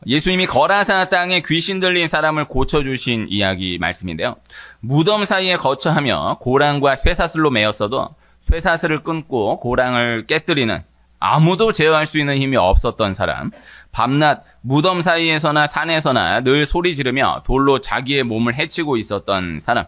예수님이 거라사 땅에 귀신 들린 사람을 고쳐주신 이야기 말씀인데요. 무덤 사이에 거처하며 고랑과 쇠사슬로 매였어도 쇠사슬을 끊고 고랑을 깨뜨리는 아무도 제어할 수 있는 힘이 없었던 사람, 밤낮 무덤 사이에서나 산에서나 늘 소리 지르며 돌로 자기의 몸을 해치고 있었던 사람,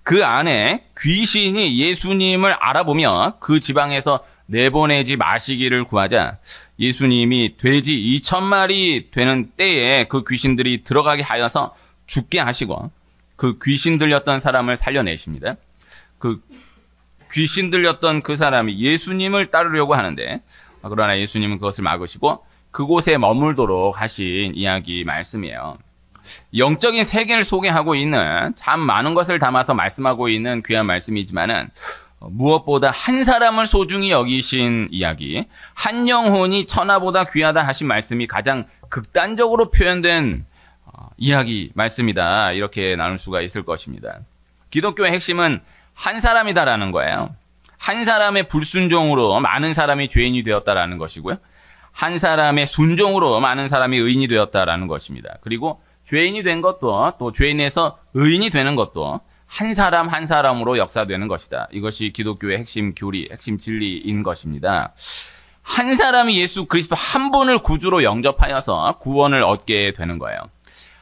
그 안에 귀신이 예수님을 알아보며 그 지방에서 내보내지 마시기를 구하자 예수님이 돼지 2,000마리 되는 때에 그 귀신들이 들어가게 하여서 죽게 하시고 그 귀신 들렸던 사람을 살려내십니다. 그 귀신 들렸던 그 사람이 예수님을 따르려고 하는데 그러나 예수님은 그것을 막으시고 그곳에 머물도록 하신 이야기 말씀이에요. 영적인 세계를 소개하고 있는 참 많은 것을 담아서 말씀하고 있는 귀한 말씀이지만은 무엇보다 한 사람을 소중히 여기신 이야기, 한 영혼이 천하보다 귀하다 하신 말씀이 가장 극단적으로 표현된 이야기 말씀이다. 이렇게 나눌 수가 있을 것입니다. 기독교의 핵심은 한 사람이다라는 거예요. 한 사람의 불순종으로 많은 사람이 죄인이 되었다라는 것이고요. 한 사람의 순종으로 많은 사람이 의인이 되었다라는 것입니다. 그리고 죄인이 된 것도 또 죄인에서 의인이 되는 것도 한 사람 한 사람으로 역사되는 것이다. 이것이 기독교의 핵심 교리, 핵심 진리인 것입니다. 한 사람이 예수 그리스도 한 분을 구주로 영접하여서 구원을 얻게 되는 거예요.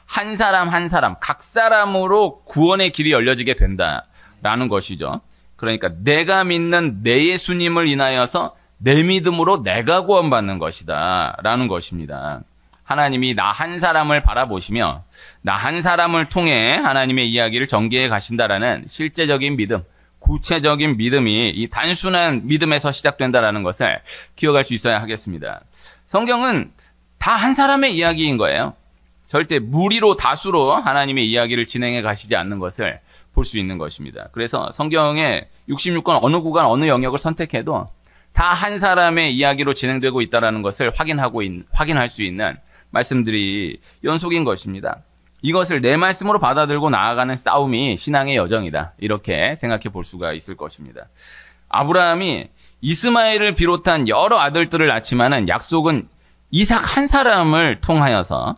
한 사람 한 사람, 각 사람으로 구원의 길이 열려지게 된다라는 것이죠. 그러니까 내가 믿는 내 예수님을 인하여서 내 믿음으로 내가 구원받는 것이다 라는 것입니다. 하나님이 나 한 사람을 바라보시며 나 한 사람을 통해 하나님의 이야기를 전개해 가신다라는 실제적인 믿음, 구체적인 믿음이 이 단순한 믿음에서 시작된다라는 것을 기억할 수 있어야 하겠습니다. 성경은 다 한 사람의 이야기인 거예요. 절대 무리로 다수로 하나님의 이야기를 진행해 가시지 않는 것을 볼 수 있는 것입니다. 그래서 성경의 66권 어느 구간 어느 영역을 선택해도 다 한 사람의 이야기로 진행되고 있다는 것을 확인할 수 있는 말씀들이 연속인 것입니다. 이것을 내 말씀으로 받아들고 나아가는 싸움이 신앙의 여정이다. 이렇게 생각해 볼 수가 있을 것입니다. 아브라함이 이스마엘을 비롯한 여러 아들들을 낳지만은 약속은 이삭 한 사람을 통하여서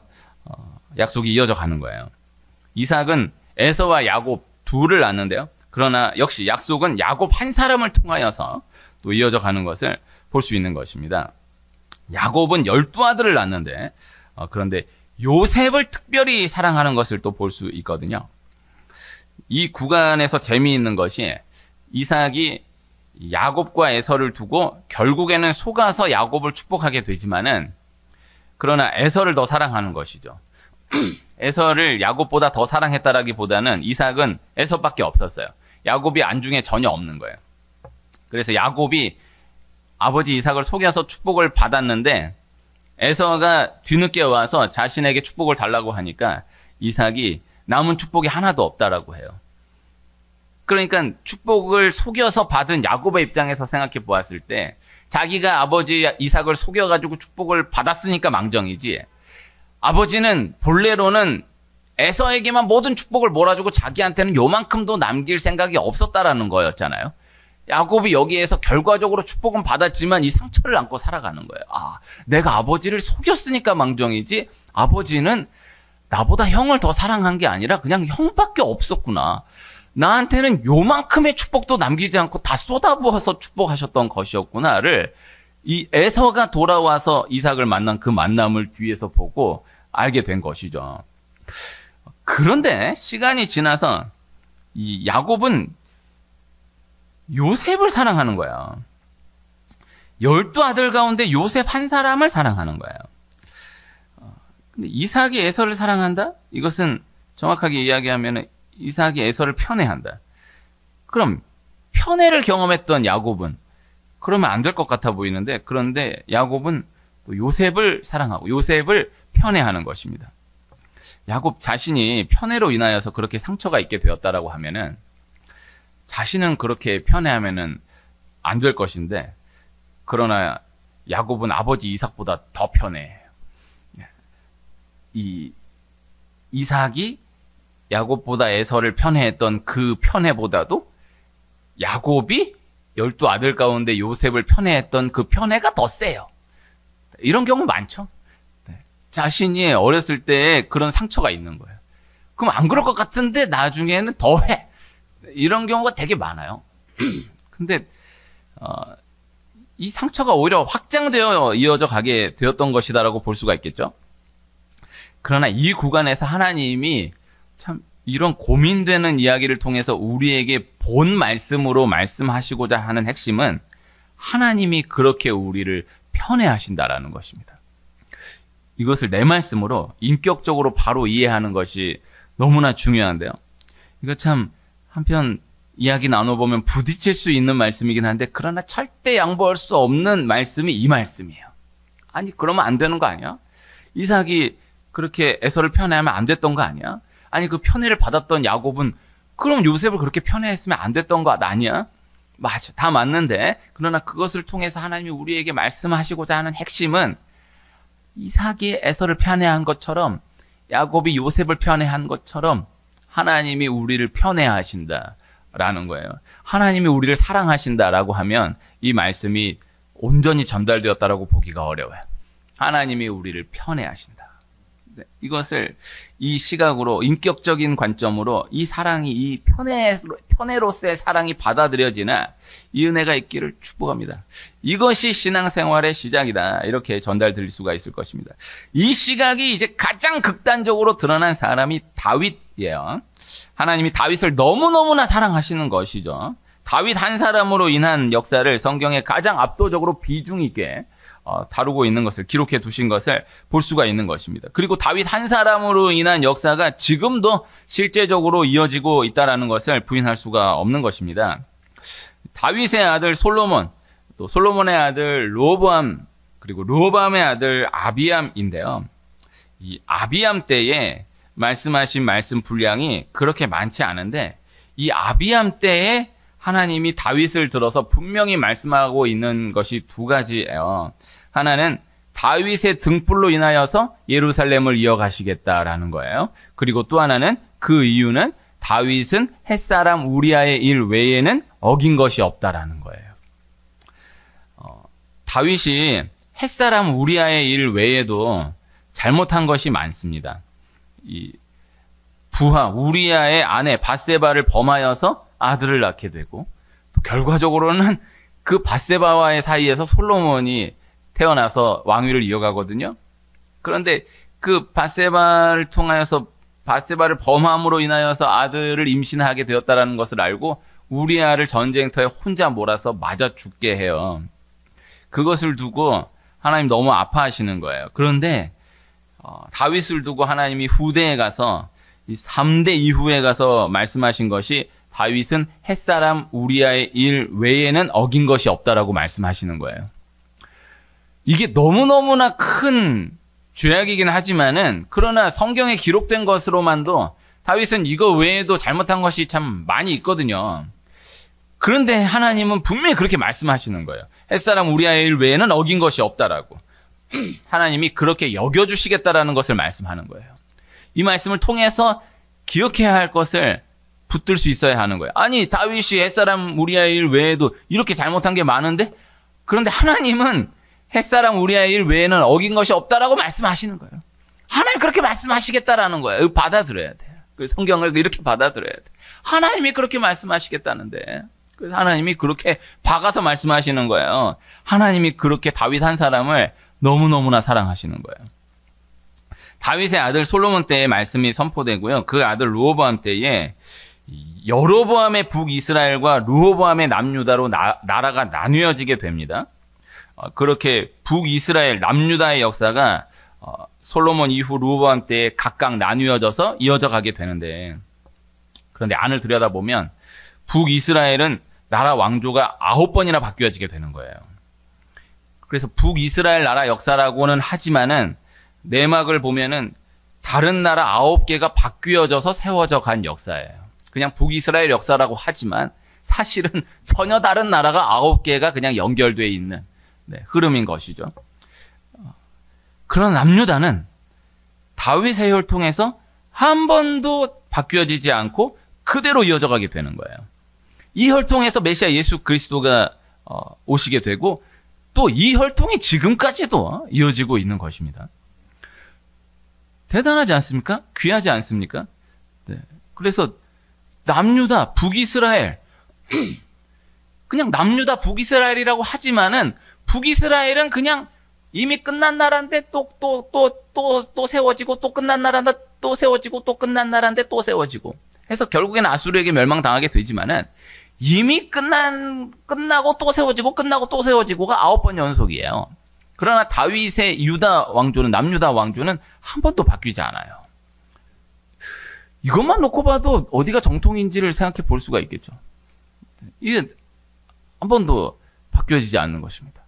약속이 이어져 가는 거예요. 이삭은 에서와 야곱 둘을 낳는데요. 그러나 역시 약속은 야곱 한 사람을 통하여서 또 이어져 가는 것을 볼 수 있는 것입니다. 야곱은 12아들을 낳는데 그런데 요셉을 특별히 사랑하는 것을 또 볼 수 있거든요. 이 구간에서 재미있는 것이 이삭이 야곱과 에서를 두고 결국에는 속아서 야곱을 축복하게 되지만은 그러나 에서를 더 사랑하는 것이죠. 에서를 야곱보다 더 사랑했다라기보다는 이삭은 에서밖에 없었어요. 야곱이 안중에 전혀 없는 거예요. 그래서 야곱이 아버지 이삭을 속여서 축복을 받았는데 에서가 뒤늦게 와서 자신에게 축복을 달라고 하니까 이삭이 남은 축복이 하나도 없다라고 해요. 그러니까 축복을 속여서 받은 야곱의 입장에서 생각해 보았을 때 자기가 아버지 이삭을 속여가지고 축복을 받았으니까 망정이지, 아버지는 본래로는 에서에게만 모든 축복을 몰아주고 자기한테는 요만큼도 남길 생각이 없었다라는 거였잖아요. 야곱이 여기에서 결과적으로 축복은 받았지만 이 상처를 안고 살아가는 거예요. 아, 내가 아버지를 속였으니까 망정이지 아버지는 나보다 형을 더 사랑한 게 아니라 그냥 형밖에 없었구나. 나한테는 요만큼의 축복도 남기지 않고 다 쏟아부어서 축복하셨던 것이었구나를 이 에서가 돌아와서 이삭을 만난 그 만남을 뒤에서 보고 알게 된 것이죠. 그런데 시간이 지나서 이 야곱은 요셉을 사랑하는 거야. 12아들 가운데 요셉 한 사람을 사랑하는 거예요. 근데 이삭이 에서를 사랑한다? 이것은 정확하게 이야기하면 이삭이 에서를 편애한다. 그럼 편애를 경험했던 야곱은 그러면 안 될 것 같아 보이는데, 그런데 야곱은 또 요셉을 사랑하고 요셉을 편애하는 것입니다. 야곱 자신이 편애로 인하여서 그렇게 상처가 있게 되었다라고 하면은 자신은 그렇게 편애하면은 안 될 것인데, 그러나 야곱은 아버지 이삭보다 더 편애해요. 이삭이 야곱보다 에서를 편애했던 그 편애보다도 야곱이 12아들 가운데 요셉을 편애했던 그 편애가 더 세요. 이런 경우 많죠. 자신이 어렸을 때 그런 상처가 있는 거예요. 그럼 안 그럴 것 같은데 나중에는 더 해. 이런 경우가 되게 많아요. 근데 이 상처가 오히려 확장되어 이어져 가게 되었던 것이다라고 볼 수가 있겠죠. 그러나 이 구간에서 하나님이 참 이런 고민되는 이야기를 통해서 우리에게 본 말씀으로 말씀하시고자 하는 핵심은 하나님이 그렇게 우리를 편애하신다라는 것입니다. 이것을 내 말씀으로 인격적으로 바로 이해하는 것이 너무나 중요한데요. 이거 참 한편 이야기 나눠보면 부딪힐 수 있는 말씀이긴 한데 그러나 절대 양보할 수 없는 말씀이 이 말씀이에요. 아니 그러면 안 되는 거 아니야? 이삭이 그렇게 에서를 편애하면 안 됐던 거 아니야? 아니 그 편애를 받았던 야곱은 그럼 요셉을 그렇게 편애했으면 안 됐던 거 아니야? 맞아, 다 맞는데 그러나 그것을 통해서 하나님이 우리에게 말씀하시고자 하는 핵심은 이삭이 에서를 편애한 것처럼 야곱이 요셉을 편애한 것처럼 하나님이 우리를 편애하신다라는 거예요. 하나님이 우리를 사랑하신다라고 하면 이 말씀이 온전히 전달되었다라고 보기가 어려워요. 하나님이 우리를 편애하신다. 이것을 이 시각으로 인격적인 관점으로 이 사랑이 이 편애로서의 사랑이 받아들여지나 이 은혜가 있기를 축복합니다. 이것이 신앙생활의 시작이다. 이렇게 전달드릴 수가 있을 것입니다. 이 시각이 이제 가장 극단적으로 드러난 사람이 다윗이에요. 하나님이 다윗을 너무너무나 사랑하시는 것이죠. 다윗 한 사람으로 인한 역사를 성경에 가장 압도적으로 비중 있게 다루고 있는 것을 기록해 두신 것을 볼 수가 있는 것입니다. 그리고 다윗 한 사람으로 인한 역사가 지금도 실제적으로 이어지고 있다는 것을 부인할 수가 없는 것입니다. 다윗의 아들 솔로몬, 또 솔로몬의 아들 르호보암, 그리고 르호보암의 아들 아비암인데요. 이 아비암 때에 말씀하신 말씀 분량이 그렇게 많지 않은데 이 아비암 때에 하나님이 다윗을 들어서 분명히 말씀하고 있는 것이 두 가지예요. 하나는 다윗의 등불로 인하여서 예루살렘을 이어가시겠다라는 거예요. 그리고 또 하나는 그 이유는 다윗은 햇사람 우리아의 일 외에는 어긴 것이 없다라는 거예요. 다윗이 햇사람 우리아의 일 외에도 잘못한 것이 많습니다. 이 부하 우리아의 아내 밧세바를 범하여서 아들을 낳게 되고 또 결과적으로는 그 밧세바와의 사이에서 솔로몬이 태어나서 왕위를 이어가거든요. 그런데 그 밧세바를 통하여서 밧세바를 범함으로 인하여서 아들을 임신하게 되었다는 것을 알고 우리아를 전쟁터에 혼자 몰아서 맞아 죽게 해요. 그것을 두고 하나님 너무 아파하시는 거예요. 그런데 다윗을 두고 하나님이 후대에 가서 이 3대 이후에 가서 말씀하신 것이 다윗은 햇사람 우리아의 일 외에는 어긴 것이 없다라고 말씀하시는 거예요. 이게 너무너무나 큰 죄악이긴 하지만은 그러나 성경에 기록된 것으로만도 다윗은 이거 외에도 잘못한 것이 참 많이 있거든요. 그런데 하나님은 분명히 그렇게 말씀하시는 거예요. 햇사람 우리아의 일 외에는 어긴 것이 없다라고. 하나님이 그렇게 여겨주시겠다라는 것을 말씀하는 거예요. 이 말씀을 통해서 기억해야 할 것을 붙들 수 있어야 하는 거예요. 아니 다윗이 햇사람 우리아의 일 외에도 이렇게 잘못한 게 많은데 그런데 하나님은 햇사람 우리아의 일 외에는 어긴 것이 없다라고 말씀하시는 거예요. 하나님 그렇게 말씀하시겠다라는 거예요. 받아들여야 돼요. 그 성경을 이렇게 받아들여야 돼요. 하나님이 그렇게 말씀하시겠다는데 그래서 하나님이 그렇게 박아서 말씀하시는 거예요. 하나님이 그렇게 다윗 한 사람을 너무너무나 사랑하시는 거예요. 다윗의 아들 솔로몬 때의 말씀이 선포되고요. 그 아들 르호보암 때에 여로보암의 북이스라엘과 르호보암의 남유다로 나라가 나뉘어지게 됩니다. 그렇게 북이스라엘, 남유다의 역사가 솔로몬 이후 르호보암 때에 각각 나뉘어져서 이어져 가게 되는데 그런데 안을 들여다보면 북이스라엘은 나라 왕조가 9번이나 바뀌어지게 되는 거예요. 그래서 북이스라엘 나라 역사라고는 하지만은 내막을 보면은 다른 나라 9개가 바뀌어져서 세워져 간 역사예요. 그냥 북이스라엘 역사라고 하지만 사실은 전혀 다른 나라가 9개가 그냥 연결되어 있는 흐름인 것이죠. 그런 남유다는 다윗의 혈통에서 한 번도 바뀌어지지 않고 그대로 이어져 가게 되는 거예요. 이 혈통에서 메시아 예수 그리스도가 오시게 되고 또 이 혈통이 지금까지도 이어지고 있는 것입니다. 대단하지 않습니까? 귀하지 않습니까? 네. 그래서 남유다, 북이스라엘. 그냥 남유다, 북이스라엘이라고 하지만은 북이스라엘은 그냥 이미 끝난 나라인데 또 세워지고 또 끝난 나라인데 또 세워지고 또 끝난 나라인데 또 세워지고 해서 결국에는 아수르에게 멸망당하게 되지만은 이미 끝나고 또 세워지고 끝나고 또 세워지고가 9번 연속이에요. 그러나 다윗의 유다 왕조는 남유다 왕조는 한 번도 바뀌지 않아요. 이것만 놓고 봐도 어디가 정통인지를 생각해 볼 수가 있겠죠. 이게 한 번도 바뀌어지지 않는 것입니다.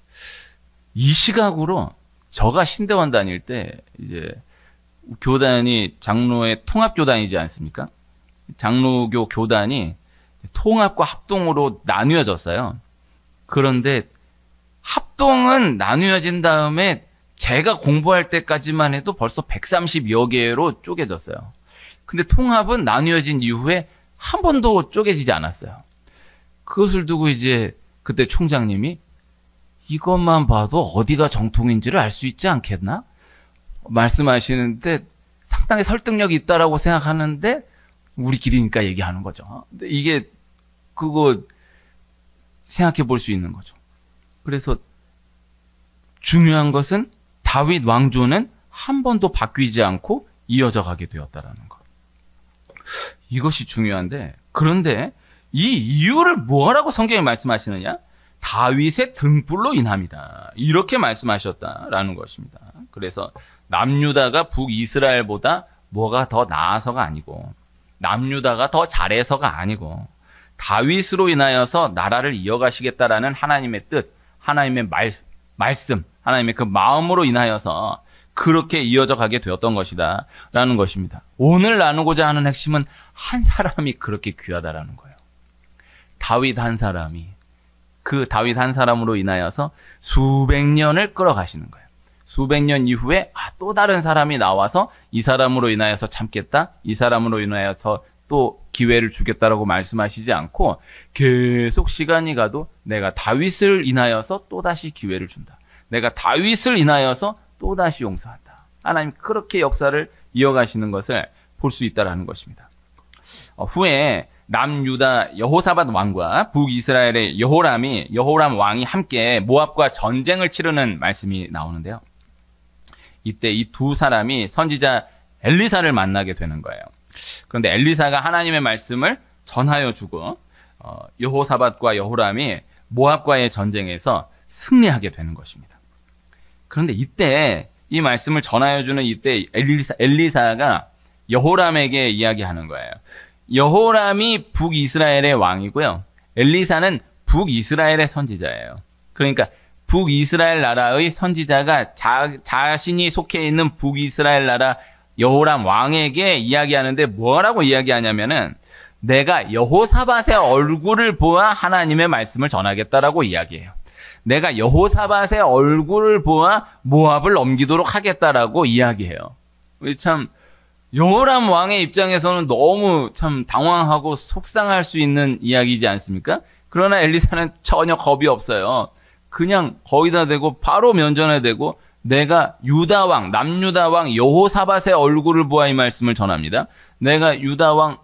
이 시각으로 저가 신대원 다닐 때 이제 교단이 장로의 통합교단이지 않습니까? 장로교 교단이 통합과 합동으로 나뉘어졌어요. 그런데 합동은 나뉘어진 다음에 제가 공부할 때까지만 해도 벌써 130여 개로 쪼개졌어요. 근데 통합은 나뉘어진 이후에 한 번도 쪼개지지 않았어요. 그것을 두고 이제 그때 총장님이 이것만 봐도 어디가 정통인지를 알 수 있지 않겠나? 말씀하시는데 상당히 설득력이 있다라고 생각하는데 우리끼리니까 얘기하는 거죠. 근데 이게 그거 생각해 볼 수 있는 거죠. 그래서 중요한 것은 다윗 왕조는 한 번도 바뀌지 않고 이어져 가게 되었다라는 것. 이것이 중요한데, 그런데 이 이유를 뭐라고 성경이 말씀하시느냐? 다윗의 등불로 인함이다. 이렇게 말씀하셨다라는 것입니다. 그래서 남유다가 북이스라엘보다 뭐가 더 나아서가 아니고, 남유다가 더 잘해서가 아니고, 다윗으로 인하여서 나라를 이어가시겠다라는 하나님의 뜻, 하나님의 말씀, 하나님의 그 마음으로 인하여서 그렇게 이어져 가게 되었던 것이다 라는 것입니다. 오늘 나누고자 하는 핵심은 한 사람이 그렇게 귀하다라는 거예요. 다윗 한 사람이, 그 다윗 한 사람으로 인하여서 수백 년을 끌어가시는 거예요. 수백 년 이후에 또 다른 사람이 나와서 이 사람으로 인하여서 참겠다, 이 사람으로 인하여서 또 기회를 주겠다라고 말씀하시지 않고 계속 시간이 가도 내가 다윗을 인하여서 또다시 기회를 준다. 내가 다윗을 인하여서 또다시 용서한다. 하나님 그렇게 역사를 이어가시는 것을 볼 수 있다는 것입니다. 후에 남유다 여호사밧 왕과 북이스라엘의 여호람 왕이 함께 모압과 전쟁을 치르는 말씀이 나오는데요. 이때 이 두 사람이 선지자 엘리사를 만나게 되는 거예요. 그런데 엘리사가 하나님의 말씀을 전하여 주고 여호사밧과 여호람이 모압과의 전쟁에서 승리하게 되는 것입니다. 그런데 이때 이 말씀을 전하여 주는 이때 엘리사가 여호람에게 이야기하는 거예요. 여호람이 북이스라엘의 왕이고요. 엘리사는 북이스라엘의 선지자예요. 그러니까 북이스라엘 나라의 선지자가 자신이 속해 있는 북이스라엘 나라 여호람 왕에게 이야기하는데 뭐라고 이야기하냐면은 내가 여호사밧의 얼굴을 보아 하나님의 말씀을 전하겠다라고 이야기해요. 내가 여호사밧의 얼굴을 보아 모압을 넘기도록 하겠다라고 이야기해요. 참 여호람 왕의 입장에서는 너무 참 당황하고 속상할 수 있는 이야기이지 않습니까? 그러나 엘리사는 전혀 겁이 없어요. 그냥 거기다 대고 바로 면전에 대고 내가 유다왕, 남유다왕 여호사밧의 얼굴을 보아 이 말씀을 전합니다. 내가 유다왕,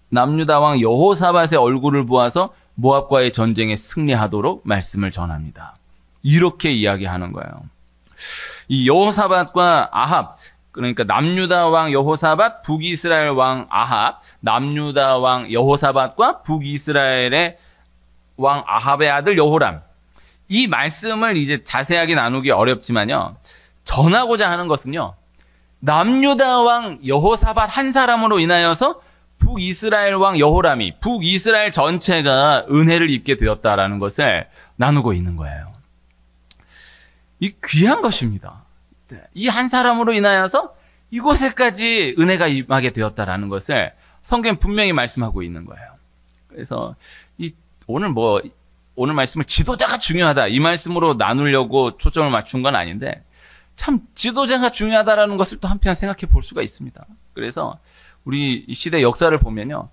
남유다왕 여호사밧의 얼굴을 보아서 모압과의 전쟁에 승리하도록 말씀을 전합니다. 이렇게 이야기하는 거예요. 이 여호사밧과 아합, 그러니까 남유다 왕 여호사밧, 북이스라엘 왕 아합, 남유다 왕 여호사밧과 북이스라엘의 왕 아합의 아들 여호람. 이 말씀을 이제 자세하게 나누기 어렵지만요. 전하고자 하는 것은요. 남유다 왕 여호사밧 한 사람으로 인하여서 북이스라엘 왕 여호람이 북이스라엘 전체가 은혜를 입게 되었다라는 것을 나누고 있는 거예요. 이 귀한 것입니다. 이 한 사람으로 인하여서 이곳에까지 은혜가 임하게 되었다라는 것을 성경은 분명히 말씀하고 있는 거예요. 그래서 오늘 말씀을 지도자가 중요하다 이 말씀으로 나누려고 초점을 맞춘 건 아닌데 참 지도자가 중요하다라는 것을 또 한편 생각해 볼 수가 있습니다. 그래서 우리 시대 역사를 보면요.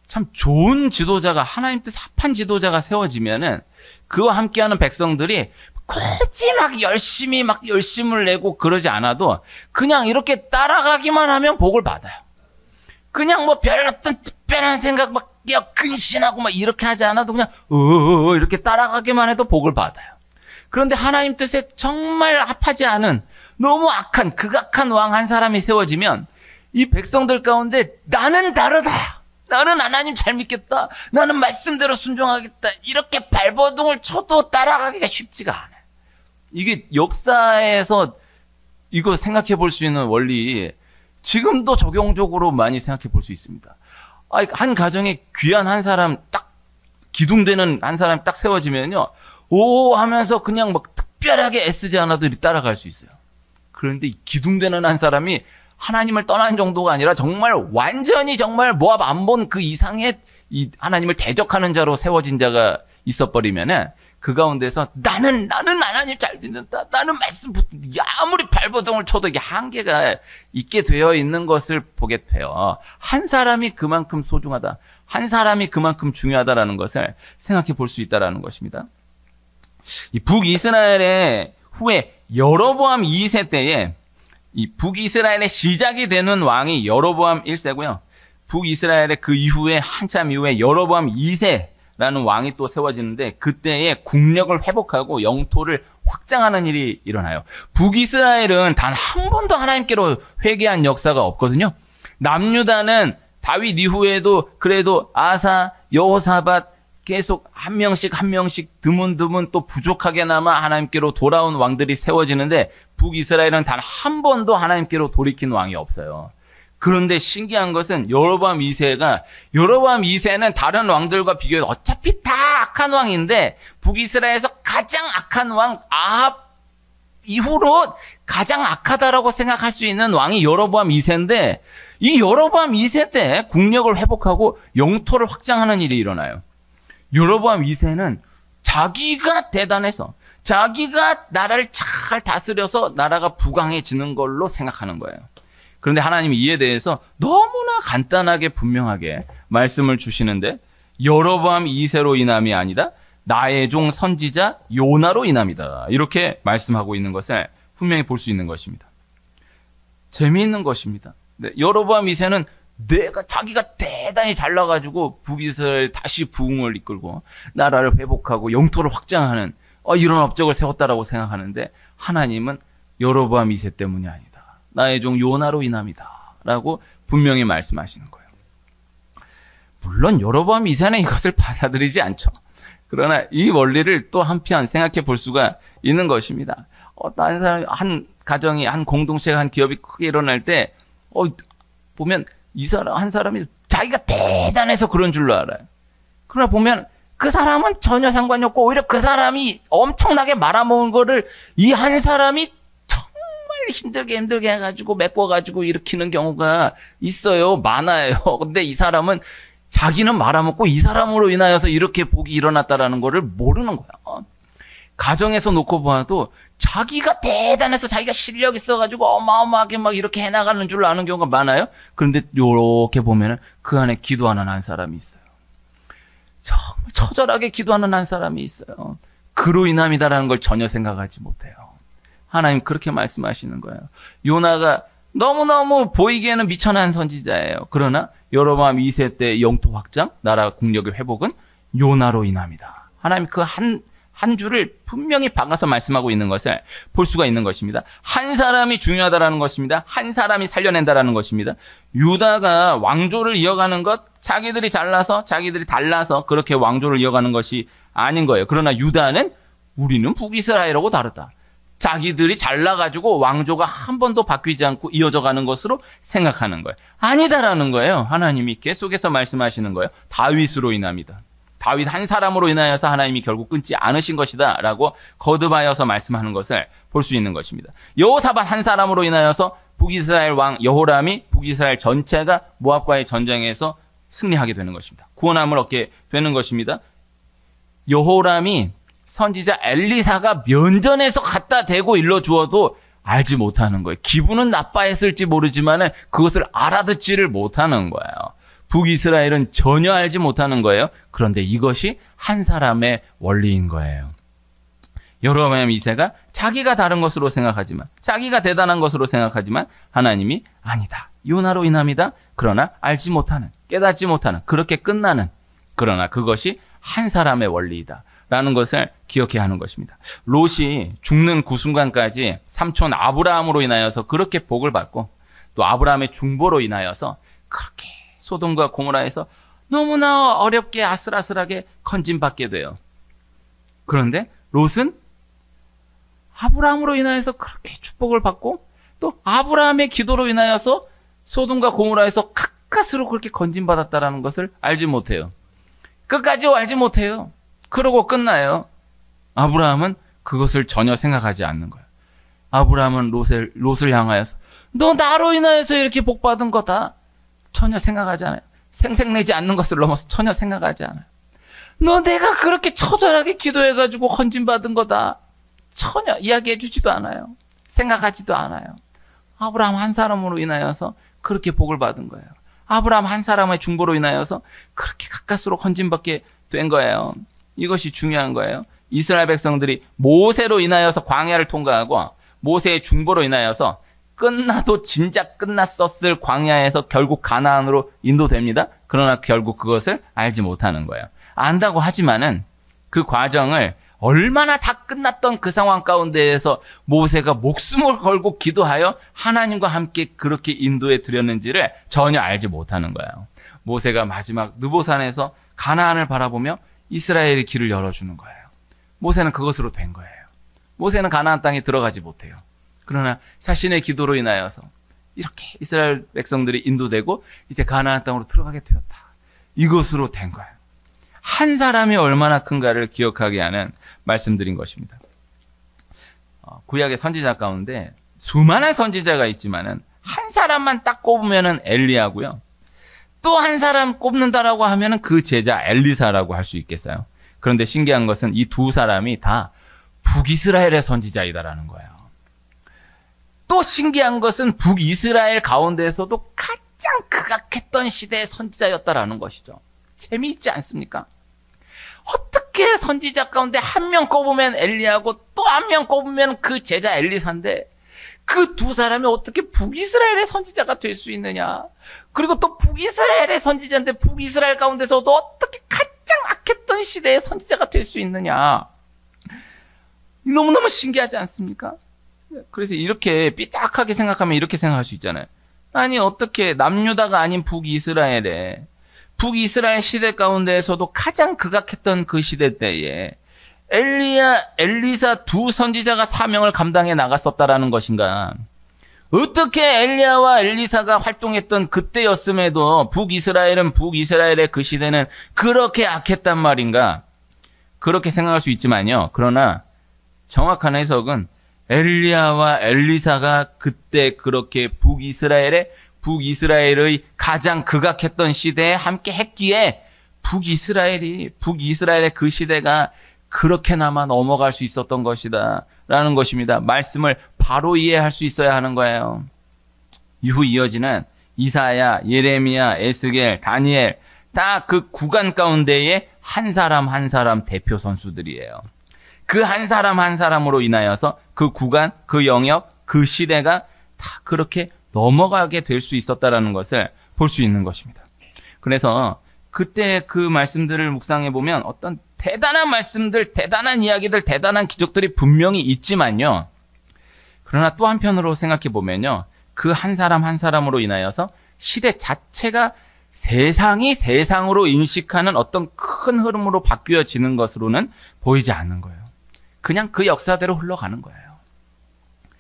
참 좋은 지도자가 하나님 뜻 합한 지도자가 세워지면은 그와 함께하는 백성들이 굳이 막 열심히 막 열심을 내고 그러지 않아도 그냥 이렇게 따라가기만 하면 복을 받아요. 그냥 뭐 별 어떤 특별한 생각 막 근신하고 막 이렇게 하지 않아도 그냥 이렇게 따라가기만 해도 복을 받아요. 그런데 하나님 뜻에 정말 합하지 않은 너무 악한 극악한 왕 한 사람이 세워지면 이 백성들 가운데 나는 다르다. 나는 하나님 잘 믿겠다. 나는 말씀대로 순종하겠다. 이렇게 발버둥을 쳐도 따라가기가 쉽지가 않아요. 이게 역사에서 이거 생각해 볼 수 있는 원리 지금도 적용적으로 많이 생각해 볼 수 있습니다. 한 가정에 귀한 한 사람 딱 기둥되는 한 사람이 딱 세워지면요. 오 하면서 그냥 막 특별하게 애쓰지 않아도 따라갈 수 있어요. 그런데 이 기둥되는 한 사람이 하나님을 떠난 정도가 아니라 정말 완전히 정말 모압 안 본 그 이상의 이 하나님을 대적하는 자로 세워진 자가 있어버리면은 그 가운데서 나는 하나님 잘 믿는다. 나는 말씀 아무리 발버둥을 쳐도 이게 한계가 있게 되어 있는 것을 보게 돼요. 한 사람이 그만큼 소중하다. 한 사람이 그만큼 중요하다라는 것을 생각해 볼 수 있다라는 것입니다. 이 북이스라엘의 후에 여로보암 2세 때에 이 북이스라엘의 시작이 되는 왕이 여로보암 1세고요. 북이스라엘의 그 이후에 한참 이후에 여로보암 2세라는 왕이 또 세워지는데 그때의 국력을 회복하고 영토를 확장하는 일이 일어나요. 북이스라엘은 단 한 번도 하나님께로 회개한 역사가 없거든요. 남유다는 다윗 이후에도 그래도 아사, 여호사밧 계속 한 명씩 드문드문 또 부족하게나마 하나님께로 돌아온 왕들이 세워지는데 북이스라엘은 단 한 번도 하나님께로 돌이킨 왕이 없어요. 그런데 신기한 것은 여로보암 2세는 다른 왕들과 비교해서 어차피 다 악한 왕인데 북이스라엘에서 가장 악한 왕 아합 이후로 가장 악하다라고 생각할 수 있는 왕이 여로보암 2세인데 이 여로보암 2세 때 국력을 회복하고 영토를 확장하는 일이 일어나요. 여로보암 2세는 자기가 대단해서 자기가 나라를 잘 다스려서 나라가 부강해지는 걸로 생각하는 거예요. 그런데 하나님이 이에 대해서 너무나 간단하게 분명하게 말씀을 주시는데 여로보암 2세로 인함이 아니다. 나의 종 선지자 요나로 인함이다. 이렇게 말씀하고 있는 것을 분명히 볼 수 있는 것입니다. 재미있는 것입니다. 네, 여로보암 2세는 자기가 대단히 잘나가지고 북이스라엘 다시 부흥을 이끌고 나라를 회복하고 영토를 확장하는 이런 업적을 세웠다라고 생각하는데 하나님은 여로보암 2세 때문이 아니다. 나의 종 요나로 인함이다. 라고 분명히 말씀하시는 거예요. 물론 여로보암 2세는 이것을 받아들이지 않죠. 그러나 이 원리를 또 한편 생각해 볼 수가 있는 것입니다. 다른 사람, 한 가정이, 한 공동체가, 한 기업이 크게 일어날 때 보면 한 사람이 자기가 대단해서 그런 줄로 알아요. 그러나 보면 그 사람은 전혀 상관이 없고 오히려 그 사람이 엄청나게 말아먹은 거를 이 한 사람이 정말 힘들게 해가지고 메꿔가지고 일으키는 경우가 있어요. 많아요. 근데 이 사람은 자기는 말아먹고 이 사람으로 인하여서 이렇게 복이 일어났다라는 거를 모르는 거야. 가정에서 놓고 봐도 자기가 대단해서 자기가 실력 있어가지고 어마어마하게 막 이렇게 해나가는 줄 아는 경우가 많아요. 그런데 요렇게 보면은 그 안에 기도하는 한 사람이 있어요. 정말 처절하게 기도하는 한 사람이 있어요. 그로 인함이다라는 걸 전혀 생각하지 못해요. 하나님 그렇게 말씀하시는 거예요. 요나가 너무너무 보이기에는 미천한 선지자예요. 그러나 여로보암 2세 때 영토 확장, 나라 국력의 회복은 요나로 인함이다. 하나님 그 한 줄을 분명히 박아서 말씀하고 있는 것을 볼 수가 있는 것입니다. 한 사람이 중요하다라는 것입니다. 한 사람이 살려낸다라는 것입니다. 유다가 왕조를 이어가는 것, 자기들이 잘나서 자기들이 달라서 그렇게 왕조를 이어가는 것이 아닌 거예요. 그러나 유다는 우리는 북이스라엘하고 다르다. 자기들이 잘나가지고 왕조가 한 번도 바뀌지 않고 이어져 가는 것으로 생각하는 거예요. 아니다라는 거예요. 하나님이 계속해서 말씀하시는 거예요. 다윗으로 인합니다. 다윗 한 사람으로 인하여서 하나님이 결국 끊지 않으신 것이다 라고 거듭하여서 말씀하는 것을 볼 수 있는 것입니다. 여호사밧 한 사람으로 인하여서 북이스라엘 왕 여호람이 북이스라엘 전체가 모압과의 전쟁에서 승리하게 되는 것입니다. 구원함을 얻게 되는 것입니다. 여호람이 선지자 엘리사가 면전에서 갖다 대고 일러주어도 알지 못하는 거예요. 기분은 나빠했을지 모르지만 그것을 알아듣지를 못하는 거예요. 북이스라엘은 전혀 알지 못하는 거예요. 그런데 이것이 한 사람의 원리인 거예요. 여로보암 2세가 자기가 다른 것으로 생각하지만, 자기가 대단한 것으로 생각하지만 하나님이 아니다, 요나로 인함이다. 그러나 알지 못하는, 깨닫지 못하는, 그렇게 끝나는, 그러나 그것이 한 사람의 원리이다 라는 것을 기억해야 하는 것입니다. 롯이 죽는 그 순간까지 삼촌 아브라함으로 인하여서 그렇게 복을 받고, 또 아브라함의 중보로 인하여서 그렇게 소돔과 고모라에서 너무나 어렵게 아슬아슬하게 건진받게 돼요. 그런데 롯은 아브라함으로 인하여서 그렇게 축복을 받고, 또 아브라함의 기도로 인하여서 소돔과 고모라에서 가까스로 그렇게 건진받았다라는 것을 알지 못해요. 끝까지 알지 못해요. 그러고 끝나요. 아브라함은 그것을 전혀 생각하지 않는 거예요. 아브라함은 롯을 향하여서 너 나로 인하여서 이렇게 복받은 거다. 전혀 생각하지 않아요. 생색내지 않는 것을 넘어서 전혀 생각하지 않아요. 너 내가 그렇게 처절하게 기도해가지고 건진받은 거다. 전혀 이야기해 주지도 않아요. 생각하지도 않아요. 아브라함 한 사람으로 인하여서 그렇게 복을 받은 거예요. 아브라함 한 사람의 중보로 인하여서 그렇게 가까스로 건진받게 된 거예요. 이것이 중요한 거예요. 이스라엘 백성들이 모세로 인하여서 광야를 통과하고 모세의 중보로 인하여서 끝나도 진작 끝났었을 광야에서 결국 가나안으로 인도됩니다. 그러나 결국 그것을 알지 못하는 거예요. 안다고 하지만은 그 과정을 얼마나 다 끝났던 그 상황 가운데에서 모세가 목숨을 걸고 기도하여 하나님과 함께 그렇게 인도해 드렸는지를 전혀 알지 못하는 거예요. 모세가 마지막 느보산에서 가나안을 바라보며 이스라엘의 길을 열어주는 거예요. 모세는 그것으로 된 거예요. 모세는 가나안 땅에 들어가지 못해요. 그러나 자신의 기도로 인하여서 이렇게 이스라엘 백성들이 인도되고 이제 가나안 땅으로 들어가게 되었다. 이것으로 된 거예요. 한 사람이 얼마나 큰가를 기억하게 하는 말씀드린 것입니다. 구약의 선지자 가운데 수많은 선지자가 있지만은 한 사람만 딱 꼽으면은 엘리야고요. 또 한 사람 꼽는다라고 하면은 그 제자 엘리사라고 할 수 있겠어요. 그런데 신기한 것은 이 두 사람이 다 북이스라엘의 선지자이다라는 거예요. 또 신기한 것은 북이스라엘 가운데에서도 가장 극악했던 시대의 선지자였다라는 것이죠. 재미있지 않습니까? 어떻게 선지자 가운데 한 명 꼽으면 엘리야고 또 한 명 꼽으면 그 제자 엘리사인데 그 두 사람이 어떻게 북이스라엘의 선지자가 될 수 있느냐. 그리고 또 북이스라엘의 선지자인데 북이스라엘 가운데서도 어떻게 가장 악했던 시대의 선지자가 될 수 있느냐. 너무너무 신기하지 않습니까? 그래서 이렇게 삐딱하게 생각하면 이렇게 생각할 수 있잖아요. 아니 어떻게 남유다가 아닌 북이스라엘에 북이스라엘 시대 가운데에서도 가장 극악했던 그 시대 때에 엘리사 두 선지자가 사명을 감당해 나갔었다라는 것인가? 어떻게 엘리야와 엘리사가 활동했던 그때였음에도 북이스라엘은 북이스라엘의 그 시대는 그렇게 악했단 말인가? 그렇게 생각할 수 있지만요. 그러나 정확한 해석은 엘리야와 엘리사가 그때 그렇게 북이스라엘의 가장 극악했던 시대에 함께 했기에 북이스라엘의 그 시대가 그렇게나마 넘어갈 수 있었던 것이다 라는 것입니다. 말씀을 바로 이해할 수 있어야 하는 거예요. 이후 이어지는 이사야, 예레미야, 에스겔, 다니엘 다 그 구간 가운데에 한 사람 한 사람 대표 선수들이에요. 그 한 사람 한 사람으로 인하여서 그 구간, 그 영역, 그 시대가 다 그렇게 넘어가게 될 수 있었다라는 것을 볼 수 있는 것입니다. 그래서 그때 그 말씀들을 묵상해 보면 어떤 대단한 말씀들, 대단한 이야기들, 대단한 기적들이 분명히 있지만요. 그러나 또 한편으로 생각해 보면요. 그 한 사람 한 사람으로 인하여서 시대 자체가 세상이 세상으로 인식하는 어떤 큰 흐름으로 바뀌어지는 것으로는 보이지 않는 거예요. 그냥 그 역사대로 흘러가는 거예요.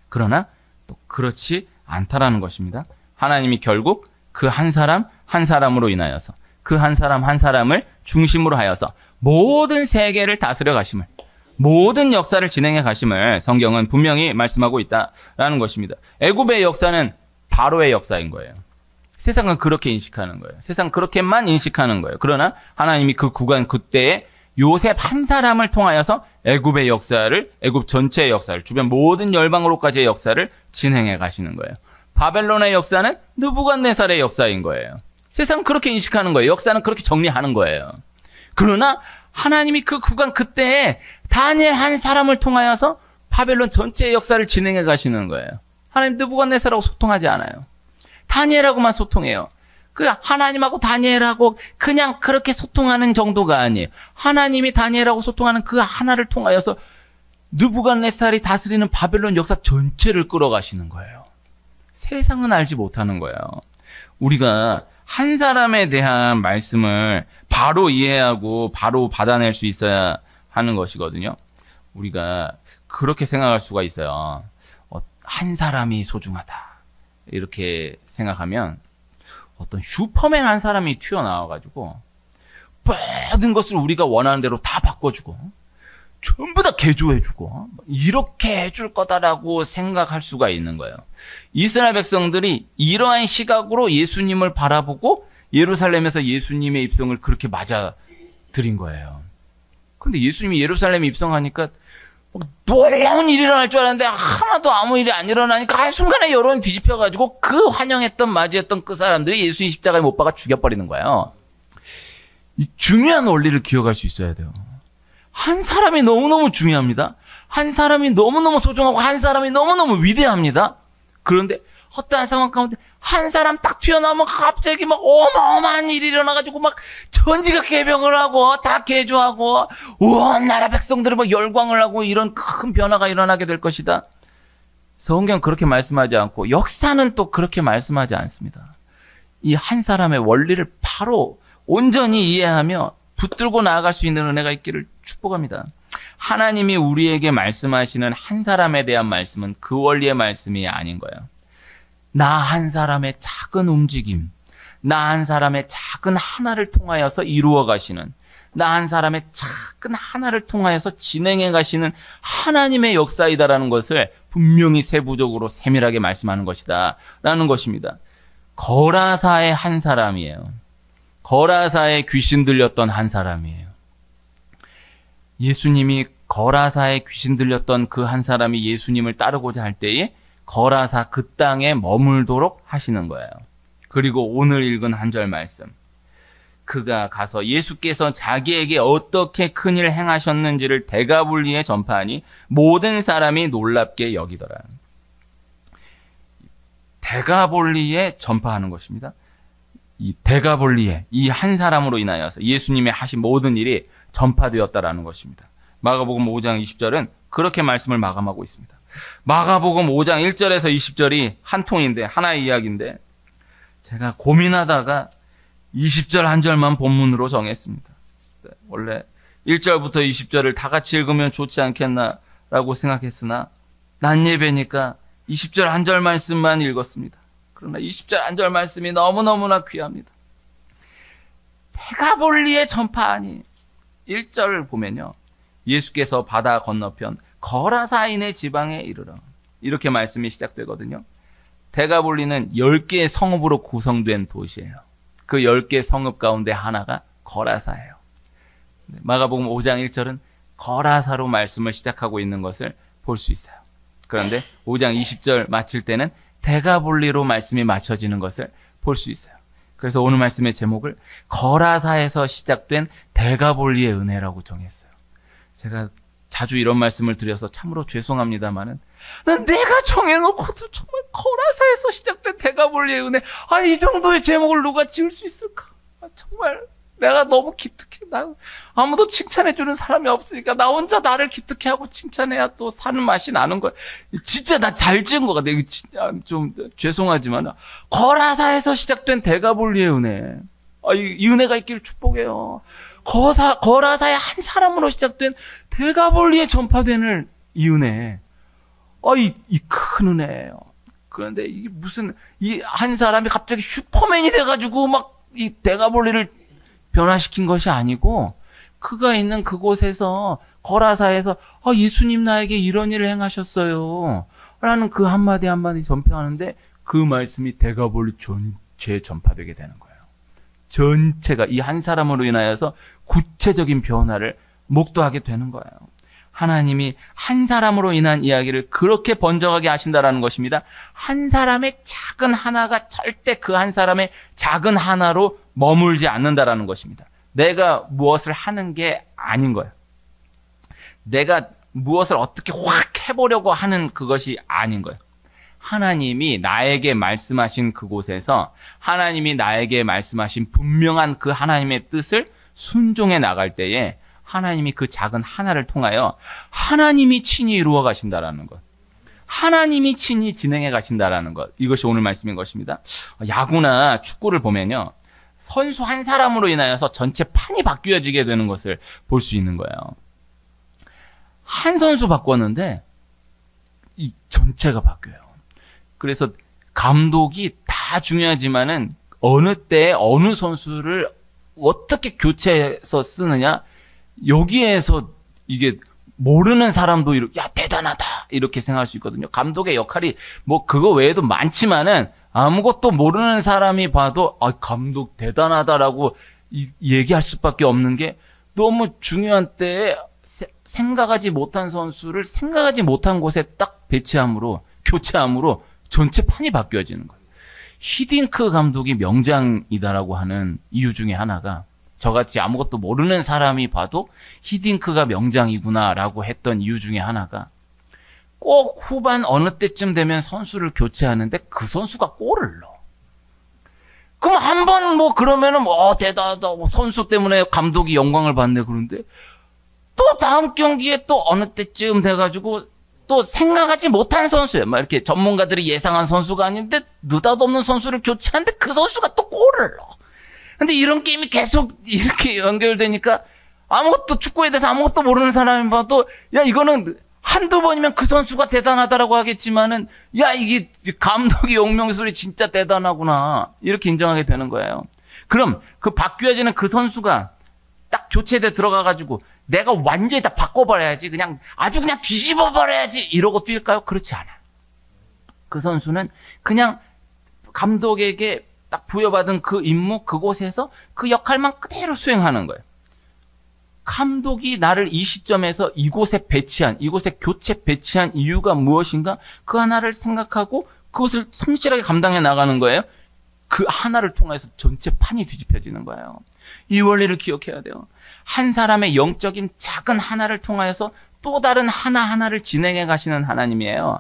그러나 또 그렇지 않다라는 것입니다. 하나님이 결국 그 한 사람 한 사람으로 인하여서 그 한 사람 한 사람을 중심으로 하여서 모든 세계를 다스려 가심을, 모든 역사를 진행해 가심을 성경은 분명히 말씀하고 있다라는 것입니다. 애굽의 역사는 바로의 역사인 거예요. 세상은 그렇게 인식하는 거예요. 세상 그렇게만 인식하는 거예요. 그러나 하나님이 그 구간 그때에 요셉 한 사람을 통하여서 애굽의 역사를, 애굽 전체의 역사를, 주변 모든 열방으로까지의 역사를 진행해 가시는 거예요. 바벨론의 역사는 느부갓네살의 역사인 거예요. 세상은 그렇게 인식하는 거예요. 역사는 그렇게 정리하는 거예요. 그러나 하나님이 그 구간 그때에 다니엘 한 사람을 통하여서 바벨론 전체의 역사를 진행해 가시는 거예요. 하나님 느부갓네살하고 소통하지 않아요. 다니엘하고만 소통해요. 그 하나님하고 다니엘하고 그냥 그렇게 소통하는 정도가 아니에요. 하나님이 다니엘하고 소통하는 그 하나를 통하여서 느부갓네살이 다스리는 바벨론 역사 전체를 끌어가시는 거예요. 세상은 알지 못하는 거예요. 우리가 한 사람에 대한 말씀을 바로 이해하고 바로 받아낼 수 있어야 하는 것이거든요. 우리가 그렇게 생각할 수가 있어요. 한 사람이 소중하다. 이렇게 생각하면 어떤 슈퍼맨 한 사람이 튀어나와가지고 모든 것을 우리가 원하는 대로 다 바꿔주고 전부 다 개조해주고 이렇게 해줄 거다라고 생각할 수가 있는 거예요. 이스라엘 백성들이 이러한 시각으로 예수님을 바라보고 예루살렘에서 예수님의 입성을 그렇게 맞아들인 거예요. 그런데 예수님이 예루살렘에 입성하니까 놀라운 일이 일어날 줄 알았는데 하나도 아무 일이 안 일어나니까 한순간에 여론이 뒤집혀가지고 그 환영했던 맞이했던 그 사람들이 예수님 십자가에 못 박아 죽여버리는 거예요. 이 중요한 원리를 기억할 수 있어야 돼요. 한 사람이 너무너무 중요합니다. 한 사람이 너무너무 소중하고 한 사람이 너무너무 위대합니다. 그런데 어떠한 상황 가운데 한 사람 딱 튀어나오면 갑자기 막 어마어마한 일이 일어나가지고 막 전지가 개병을 하고 다 개조하고 온 나라 백성들이 막 열광을 하고 이런 큰 변화가 일어나게 될 것이다. 성경 그렇게 말씀하지 않고 역사는 또 그렇게 말씀하지 않습니다. 이 한 사람의 원리를 바로 온전히 이해하며 붙들고 나아갈 수 있는 은혜가 있기를 축복합니다. 하나님이 우리에게 말씀하시는 한 사람에 대한 말씀은 그 원리의 말씀이 아닌 거예요. 나 한 사람의 작은 움직임, 나 한 사람의 작은 하나를 통하여서 이루어 가시는, 나 한 사람의 작은 하나를 통하여서 진행해 가시는 하나님의 역사이다라는 것을 분명히 세부적으로 세밀하게 말씀하는 것이다 라는 것입니다. 거라사의 한 사람이에요. 거라사에 귀신 들렸던 한 사람이에요. 예수님이 거라사에 귀신 들렸던 그 한 사람이 예수님을 따르고자 할 때에 거라사 그 땅에 머물도록 하시는 거예요. 그리고 오늘 읽은 한 절 말씀. 그가 가서 예수께서 자기에게 어떻게 큰일 행하셨는지를 데가볼리에 전파하니 모든 사람이 놀랍게 여기더라. 데가볼리에 전파하는 것입니다. 이 데가볼리에 이 한 사람으로 인하여서 예수님이 하신 모든 일이 전파되었다라는 것입니다. 마가복음 5장 20절은 그렇게 말씀을 마감하고 있습니다. 마가복음 5장 1절에서 20절이 한 통인데 하나의 이야기인데 제가 고민하다가 20절 한 절만 본문으로 정했습니다. 원래 1절부터 20절을 다 같이 읽으면 좋지 않겠나라고 생각했으나 낮 예배니까 20절 한 절 말씀만 읽었습니다. 그러나 20절 한 절 말씀이 너무너무나 귀합니다. 데가볼리에 전파하니 1절을 보면요. 예수께서 바다 건너편 거라사인의 지방에 이르러 이렇게 말씀이 시작되거든요. 데가볼리는 10개의 성읍으로 구성된 도시예요. 그 10개 성읍 가운데 하나가 거라사예요. 마가복음 5장 1절은 거라사로 말씀을 시작하고 있는 것을 볼 수 있어요. 그런데 5장 20절 마칠 때는 데가볼리로 말씀이 맞춰지는 것을 볼 수 있어요. 그래서 오늘 말씀의 제목을 거라사에서 시작된 데가볼리의 은혜라고 정했어요. 제가 자주 이런 말씀을 드려서 참으로 죄송합니다만은 난 내가 정해놓고도 정말 거라사에서 시작된 데가볼리의 은혜 이 정도의 제목을 누가 지을 수 있을까? 정말 내가 너무 기특해. 아무도 칭찬해주는 사람이 없으니까 나 혼자 나를 기특해하고 칭찬해야 또 사는 맛이 나는 거야. 진짜 나 잘 지은 것 같아. 이거 진짜 좀 죄송하지만 거라사에서 시작된 데가볼리의 은혜. 이 은혜가 있기를 축복해요. 거라사의 한 사람으로 시작된 데가볼리에 전파되는 이 은혜. 이 큰 은혜예요. 그런데 이게 무슨 이 한 사람이 갑자기 슈퍼맨이 돼가지고 막 이 데가볼리를 변화시킨 것이 아니고 그가 있는 그곳에서 거라사에서 예수님 나에게 이런 일을 행하셨어요 라는 그 한마디 한마디 전파하는데 그 말씀이 데가볼리 전체에 전파되게 되는 거예요. 전체가 이 한 사람으로 인하여서 구체적인 변화를 목도하게 되는 거예요. 하나님이 한 사람으로 인한 이야기를 그렇게 번져가게 하신다라는 것입니다. 한 사람의 작은 하나가 절대 그 한 사람의 작은 하나로 머물지 않는다라는 것입니다. 내가 무엇을 하는 게 아닌 거예요. 내가 무엇을 어떻게 확 해보려고 하는 그것이 아닌 거예요. 하나님이 나에게 말씀하신 그곳에서 하나님이 나에게 말씀하신 분명한 그 하나님의 뜻을 순종해 나갈 때에 하나님이 그 작은 하나를 통하여 하나님이 친히 이루어 가신다라는 것. 하나님이 친히 진행해 가신다라는 것. 이것이 오늘 말씀인 것입니다. 야구나 축구를 보면요. 선수 한 사람으로 인하여서 전체 판이 바뀌어지게 되는 것을 볼 수 있는 거예요. 한 선수 바꿨는데 이 전체가 바뀌어요. 그래서 감독이 다 중요하지만은 어느 때에 어느 선수를 어떻게 교체해서 쓰느냐 여기에서 이게 모르는 사람도 야 대단하다 이렇게 생각할 수 있거든요. 감독의 역할이 뭐 그거 외에도 많지만은 아무것도 모르는 사람이 봐도 감독 대단하다라고 얘기할 수밖에 없는 게 너무 중요한 때에 생각하지 못한 선수를 생각하지 못한 곳에 딱 배치함으로 교체함으로 전체 판이 바뀌어지는 거예요. 히딩크 감독이 명장이다라고 하는 이유 중에 하나가 저같이 아무것도 모르는 사람이 봐도 히딩크가 명장이구나라고 했던 이유 중에 하나가 꼭 후반 어느 때쯤 되면 선수를 교체하는데 그 선수가 골을 넣어. 그럼 한 번 뭐 그러면은 대단하다 선수 때문에 감독이 영광을 받네 그런데 또 다음 경기에 또 어느 때쯤 돼가지고 또 생각하지 못한 선수예요. 막 이렇게 전문가들이 예상한 선수가 아닌데 느닷없는 선수를 교체하는데 그 선수가 또 골을 넣어. 근데 이런 게임이 계속 이렇게 연결되니까 아무것도 축구에 대해서 아무것도 모르는 사람이 봐도 야 이거는 한두 번이면 그 선수가 대단하다라고 하겠지만은 야 이게 감독의 용명술이 진짜 대단하구나 이렇게 인정하게 되는 거예요. 그럼 그 바뀌어지는 그 선수가 딱 교체돼 들어가가지고 내가 완전히 다 바꿔버려야지 그냥 아주 그냥 뒤집어버려야지 이러고 뛸까요? 그렇지 않아요. 그 선수는 그냥 감독에게 딱 부여받은 그 임무 그곳에서 그 역할만 그대로 수행하는 거예요. 감독이 나를 이 시점에서 이곳에 교체 배치한 이유가 무엇인가 그 하나를 생각하고 그것을 성실하게 감당해 나가는 거예요. 그 하나를 통해서 전체 판이 뒤집혀지는 거예요. 이 원리를 기억해야 돼요. 한 사람의 영적인 작은 하나를 통하여서 또 다른 하나하나를 진행해 가시는 하나님이에요.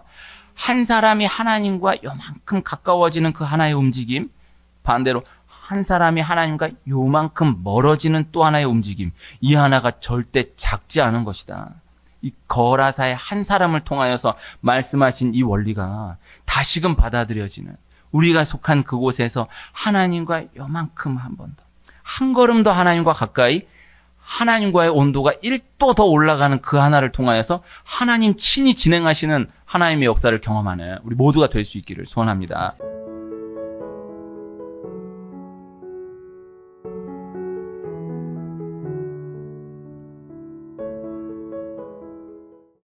한 사람이 하나님과 요만큼 가까워지는 그 하나의 움직임, 반대로 한 사람이 하나님과 요만큼 멀어지는 또 하나의 움직임, 이 하나가 절대 작지 않은 것이다. 이 거라사의 한 사람을 통하여서 말씀하신 이 원리가 다시금 받아들여지는 우리가 속한 그곳에서 하나님과 요만큼 한 번 더, 한 걸음 더 하나님과 가까이 하나님과의 온도가 1도 더 올라가는 그 하나를 통하여서 하나님 친히 진행하시는 하나님의 역사를 경험하는 우리 모두가 될 수 있기를 소원합니다.